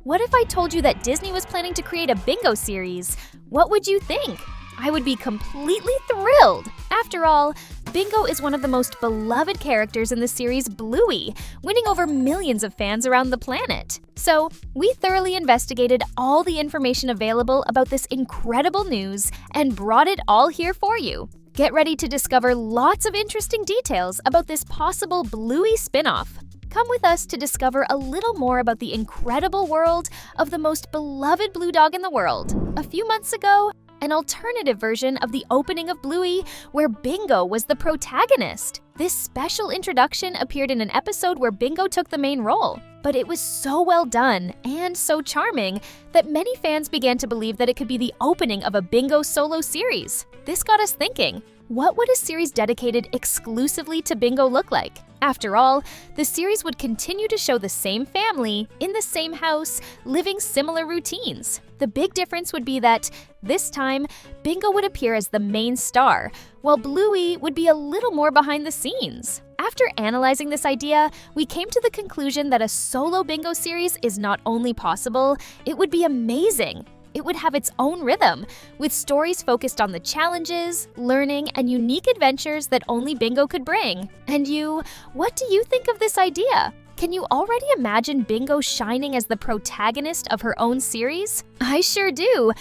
What if I told you that Disney was planning to create a bingo series? What would you think? I would be completely thrilled. After all, Bingo is one of the most beloved characters in the series Bluey, winning over millions of fans around the planet. So, we thoroughly investigated all the information available about this incredible news and brought it all here for you. Get ready to discover lots of interesting details about this possible Bluey spin-off. Come with us to discover a little more about the incredible world of the most beloved blue dog in the world. A few months ago, an alternative version of the opening of Bluey where Bingo was the protagonist. This special introduction appeared in an episode where Bingo took the main role. But it was so well done and so charming that many fans began to believe that it could be the opening of a Bingo solo series. This got us thinking, what would a series dedicated exclusively to Bingo look like? After all, the series would continue to show the same family, in the same house, living similar routines. The big difference would be that, this time, Bingo would appear as the main star, while Bluey would be a little more behind the scenes. After analyzing this idea, we came to the conclusion that a solo Bingo series is not only possible, it would be amazing. It would have its own rhythm, with stories focused on the challenges, learning, and unique adventures that only Bingo could bring. And you, what do you think of this idea? Can you already imagine Bingo shining as the protagonist of her own series? I sure do!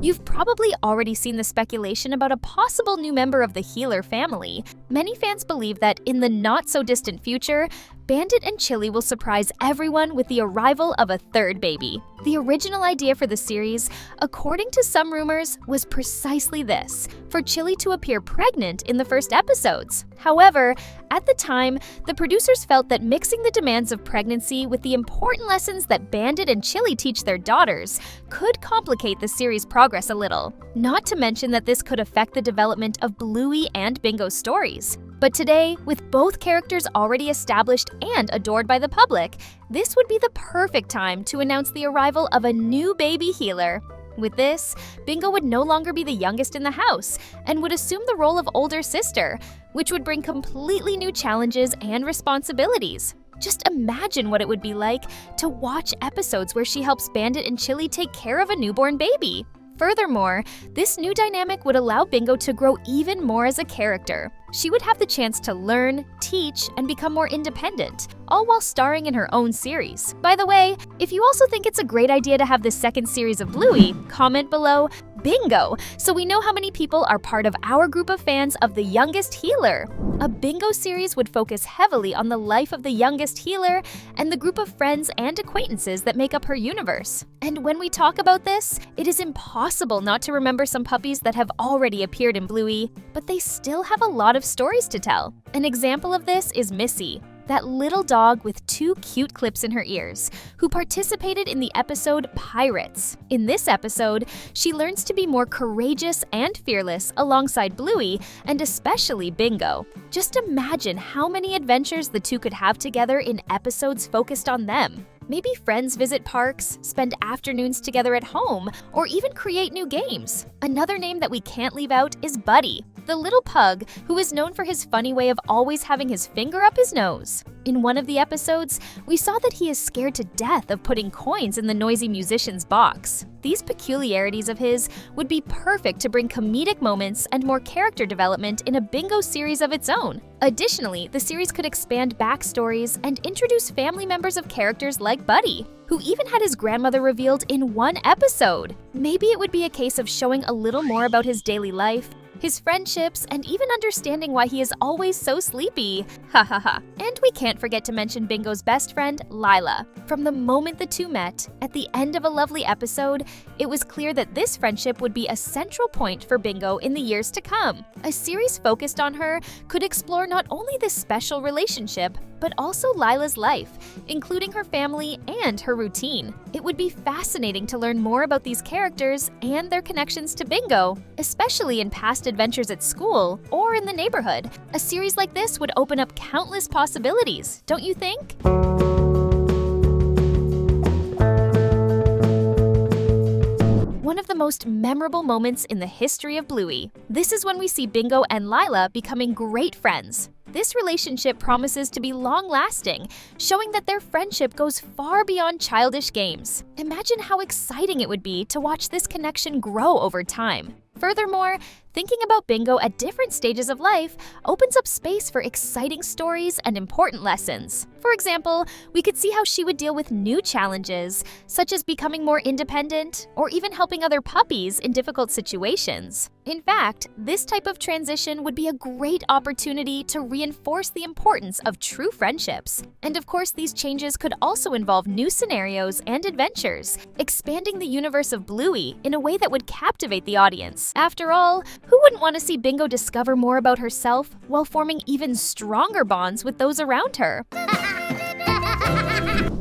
You've probably already seen the speculation about a possible new member of the Healer family. Many fans believe that in the not-so-distant future, Bandit and Chili will surprise everyone with the arrival of a third baby. The original idea for the series, according to some rumors, was precisely this, for Chili to appear pregnant in the first episodes. However, at the time, the producers felt that mixing the demands of pregnancy with the important lessons that Bandit and Chili teach their daughters could complicate the series' progress a little. Not to mention that this could affect the development of Bluey and Bingo's stories. But today, with both characters already established and adored by the public, this would be the perfect time to announce the arrival of a new baby healer. With this, Bingo would no longer be the youngest in the house and would assume the role of older sister, which would bring completely new challenges and responsibilities. Just imagine what it would be like to watch episodes where she helps Bandit and Chili take care of a newborn baby. Furthermore, this new dynamic would allow Bingo to grow even more as a character. She would have the chance to learn, teach, and become more independent, all while starring in her own series. By the way, if you also think it's a great idea to have this second series of Bluey, comment below Bingo, so we know how many people are part of our group of fans of the youngest healer. A Bingo series would focus heavily on the life of the youngest healer and the group of friends and acquaintances that make up her universe. And when we talk about this, it is impossible not to remember some puppies that have already appeared in Bluey, but they still have a lot of stories to tell. An example of this is Missy, that little dog with 2 cute clips in her ears, who participated in the episode Pirates. In this episode, she learns to be more courageous and fearless alongside Bluey and especially Bingo. Just imagine how many adventures the two could have together in episodes focused on them. Maybe friends visit parks, spend afternoons together at home, or even create new games. Another name that we can't leave out is Buddy, the little pug who is known for his funny way of always having his finger up his nose. In one of the episodes, we saw that he is scared to death of putting coins in the noisy musician's box. These peculiarities of his would be perfect to bring comedic moments and more character development in a Bingo series of its own. Additionally, the series could expand backstories and introduce family members of characters like Buddy, who even had his grandmother revealed in one episode. Maybe it would be a case of showing a little more about his daily life, his friendships, and even understanding why he is always so sleepy. Ha ha ha. And we can't forget to mention Bingo's best friend, Lila. From the moment the two met, at the end of a lovely episode, it was clear that this friendship would be a central point for Bingo in the years to come. A series focused on her could explore not only this special relationship, but also Lila's life, including her family and her routine. It would be fascinating to learn more about these characters and their connections to Bingo, especially in past adventures at school or in the neighborhood. A series like this would open up countless possibilities, don't you think? One of the most memorable moments in the history of Bluey. This is when we see Bingo and Lila becoming great friends. This relationship promises to be long-lasting, showing that their friendship goes far beyond childish games. Imagine how exciting it would be to watch this connection grow over time. Furthermore, thinking about Bingo at different stages of life opens up space for exciting stories and important lessons. For example, we could see how she would deal with new challenges, such as becoming more independent or even helping other puppies in difficult situations. In fact, this type of transition would be a great opportunity to reinforce the importance of true friendships. And of course, these changes could also involve new scenarios and adventures, expanding the universe of Bluey in a way that would captivate the audience. After all, who wouldn't want to see Bingo discover more about herself while forming even stronger bonds with those around her?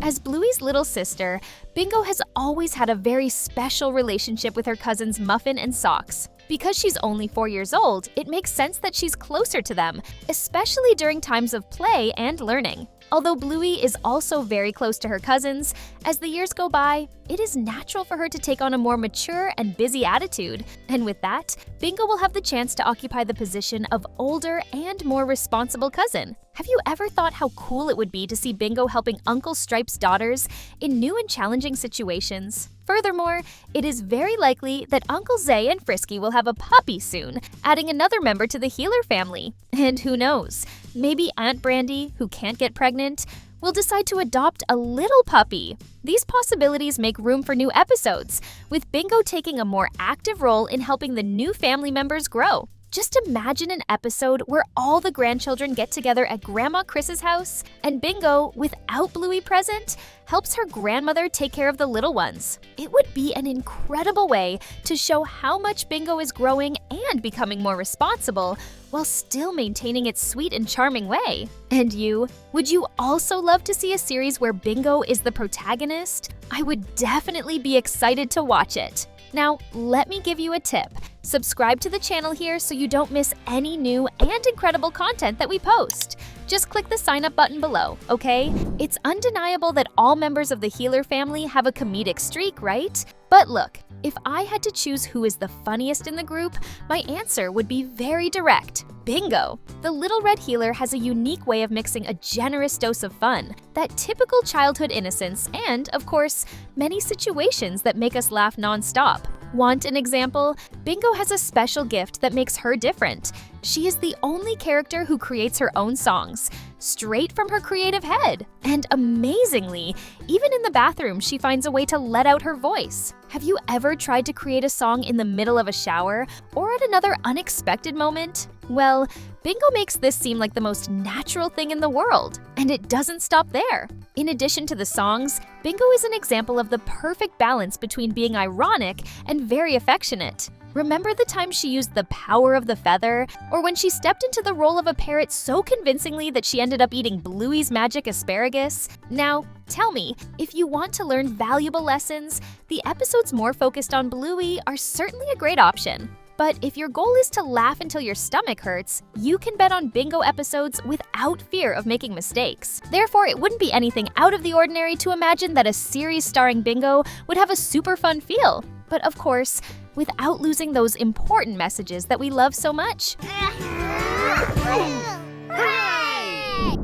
As Bluey's little sister, Bingo has always had a very special relationship with her cousins Muffin and Socks. Because she's only 4 years old, it makes sense that she's closer to them, especially during times of play and learning. Although Bluey is also very close to her cousins, as the years go by, it is natural for her to take on a more mature and busy attitude. And with that, Bingo will have the chance to occupy the position of older and more responsible cousin. Have you ever thought how cool it would be to see Bingo helping Uncle Stripe's daughters in new and challenging situations? Furthermore, it is very likely that Uncle Zay and Frisky will have a puppy soon, adding another member to the Healer family. And who knows, maybe Aunt Brandy, who can't get pregnant, will decide to adopt a little puppy. These possibilities make room for new episodes, with Bingo taking a more active role in helping the new family members grow. Just imagine an episode where all the grandchildren get together at Grandma Chris's house, and Bingo, without Bluey present, helps her grandmother take care of the little ones. It would be an incredible way to show how much Bingo is growing and becoming more responsible, while still maintaining its sweet and charming way. And you? Would you also love to see a series where Bingo is the protagonist? I would definitely be excited to watch it. Now, let me give you a tip. Subscribe to the channel here so you don't miss any new and incredible content that we post. Just click the sign up button below, okay? It's undeniable that all members of the Healer family have a comedic streak, right? But look, if I had to choose who is the funniest in the group, my answer would be very direct. Bingo! The Little Red Healer has a unique way of mixing a generous dose of fun, that typical childhood innocence, and, of course, many situations that make us laugh non-stop. Want an example? Bingo has a special gift that makes her different. She is the only character who creates her own songs, straight from her creative head. And amazingly, even in the bathroom, she finds a way to let out her voice. Have you ever tried to create a song in the middle of a shower or at another unexpected moment? Well, Bingo makes this seem like the most natural thing in the world, and it doesn't stop there. In addition to the songs, Bingo is an example of the perfect balance between being ironic and very affectionate. Remember the time she used the power of the feather? Or when she stepped into the role of a parrot so convincingly that she ended up eating Bluey's magic asparagus? Now, tell me, if you want to learn valuable lessons, the episodes more focused on Bluey are certainly a great option. But if your goal is to laugh until your stomach hurts, you can bet on Bingo episodes without fear of making mistakes. Therefore, it wouldn't be anything out of the ordinary to imagine that a series starring Bingo would have a super fun feel. But of course, without losing those important messages that we love so much.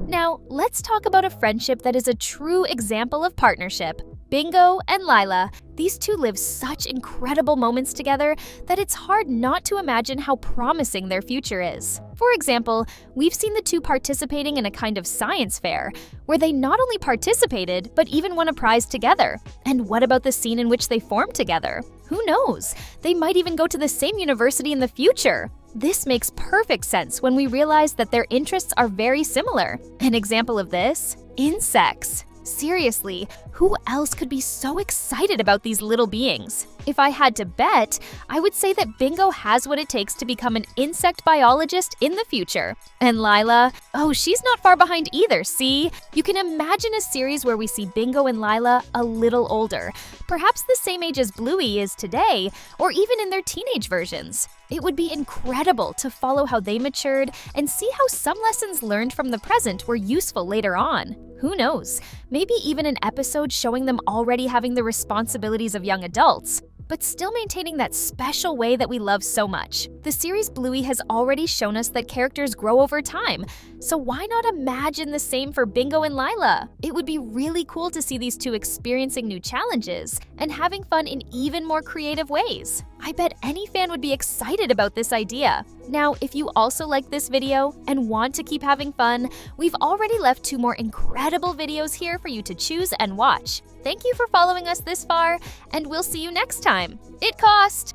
Now, let's talk about a friendship that is a true example of partnership. Bingo and Lila. These two live such incredible moments together that it's hard not to imagine how promising their future is. For example, we've seen the two participating in a kind of science fair, where they not only participated, but even won a prize together. And what about the scene in which they formed together? Who knows? They might even go to the same university in the future. This makes perfect sense when we realize that their interests are very similar. An example of this? Insects. Seriously, who else could be so excited about these little beings? If I had to bet, I would say that Bingo has what it takes to become an insect biologist in the future. And Lila, oh, she's not far behind either, see? You can imagine a series where we see Bingo and Lila a little older, perhaps the same age as Bluey is today, or even in their teenage versions. It would be incredible to follow how they matured and see how some lessons learned from the present were useful later on. Who knows? Maybe even an episode showing them already having the responsibilities of young adults. but still maintaining that special way that we love so much. The series Bluey has already shown us that characters grow over time, so why not imagine the same for Bingo and Lila? It would be really cool to see these two experiencing new challenges and having fun in even more creative ways. I bet any fan would be excited about this idea. Now, if you also like this video and want to keep having fun, we've already left 2 more incredible videos here for you to choose and watch. Thank you for following us this far, and we'll see you next time. It cost!